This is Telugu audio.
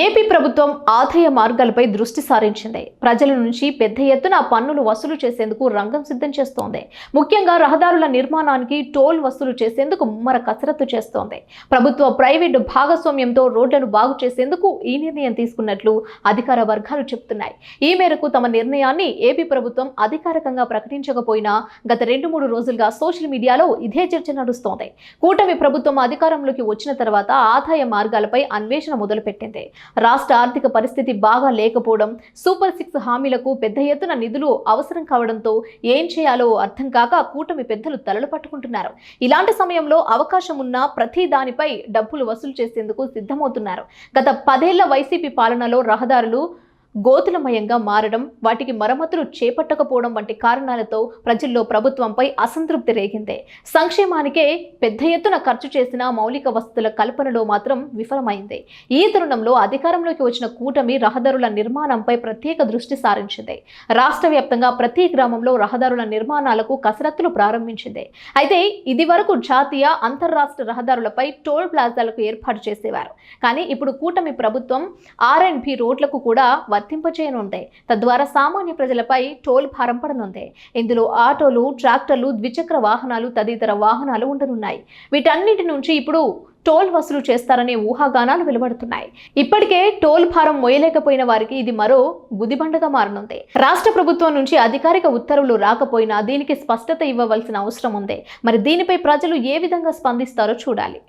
ఏపీ ప్రభుత్వం ఆదాయ మార్గాలపై దృష్టి సారించింది. ప్రజల నుంచి పెద్ద ఎత్తున పన్నులు వసూలు చేసేందుకు రంగం సిద్ధం చేస్తోంది. ముఖ్యంగా రహదారుల నిర్మాణానికి టోల్ వసూలు చేసేందుకు ముమ్మర కసరత్తు చేస్తోంది. ప్రభుత్వ ప్రైవేటు భాగస్వామ్యంతో రోడ్లను బాగు చేసేందుకు ఈ నిర్ణయం తీసుకున్నట్లు అధికార వర్గాలు చెబుతున్నాయి. ఈ మేరకు తమ నిర్ణయాన్ని ఏపీ ప్రభుత్వం అధికారికంగా ప్రకటించకపోయినా గత 2-3 రోజులుగా సోషల్ మీడియాలో ఇదే చర్చ నడుస్తోంది. కూటమి ప్రభుత్వం అధికారంలోకి వచ్చిన తర్వాత ఆదాయ మార్గాలపై అన్వేషణ మొదలుపెట్టింది. రాష్ట్ర ఆర్థిక పరిస్థితి బాగా లేకపోవడం, సూపర్ 6 హామీలకు పెద్ద ఎత్తున నిధులు అవసరం కావడంతో ఏం చేయాలో అర్థం కాక కూటమి పెద్దలు తలలు పట్టుకుంటున్నారు. ఇలాంటి సమయంలో అవకాశం ఉన్న ప్రతి దానిపై డబ్బులు వసూలు చేసేందుకు సిద్ధమవుతున్నారు. గత 10 ఏళ్ల వైసీపీ పాలనలో రహదారులు గోతులమయంగా మారడం, వాటికి మరమ్మతులు చేపట్టకపోవడం వంటి కారణాలతో ప్రజల్లో ప్రభుత్వంపై అసంతృప్తి రేగింది. సంక్షేమానికే పెద్ద ఎత్తున ఖర్చు చేసిన మౌలిక వసతుల కల్పనలో మాత్రం విఫలమైంది. ఈ తరుణంలో అధికారంలోకి వచ్చిన కూటమి రహదారుల నిర్మాణంపై ప్రత్యేక దృష్టి సారించింది. రాష్ట్ర వ్యాప్తంగా ప్రతి గ్రామంలో రహదారుల నిర్మాణాలకు కసరత్తులు ప్రారంభించింది. అయితే ఇది వరకు జాతీయ, అంతర్రాష్ట్ర రహదారులపై టోల్ ప్లాజాలకు ఏర్పాటు చేసేవారు. కానీ ఇప్పుడు కూటమి ప్రభుత్వం R&B రోడ్లకు కూడా వర్తింపచేయనుంది. తద్వారా సామాన్య ప్రజలపై టోల్ భారం పడనుంది. ఇందులో ఆటోలు, ట్రాక్టర్లు, ద్విచక్ర వాహనాలు తదితర వాహనాలు ఉండనున్నాయి. వీటన్నిటి నుంచి ఇప్పుడు టోల్ వసూలు చేస్తారనే ఊహాగానాలు వెలువడుతున్నాయి. ఇప్పటికే టోల్ భారం మోయలేకపోయిన వారికి ఇది మరో గుదిబండగా మారనుంది. రాష్ట్ర ప్రభుత్వం నుంచి అధికారిక ఉత్తర్వులు రాకపోయినా దీనికి స్పష్టత ఇవ్వవలసిన అవసరం ఉంది. మరి దీనిపై ప్రజలు ఏ విధంగా స్పందిస్తారో చూడాలి.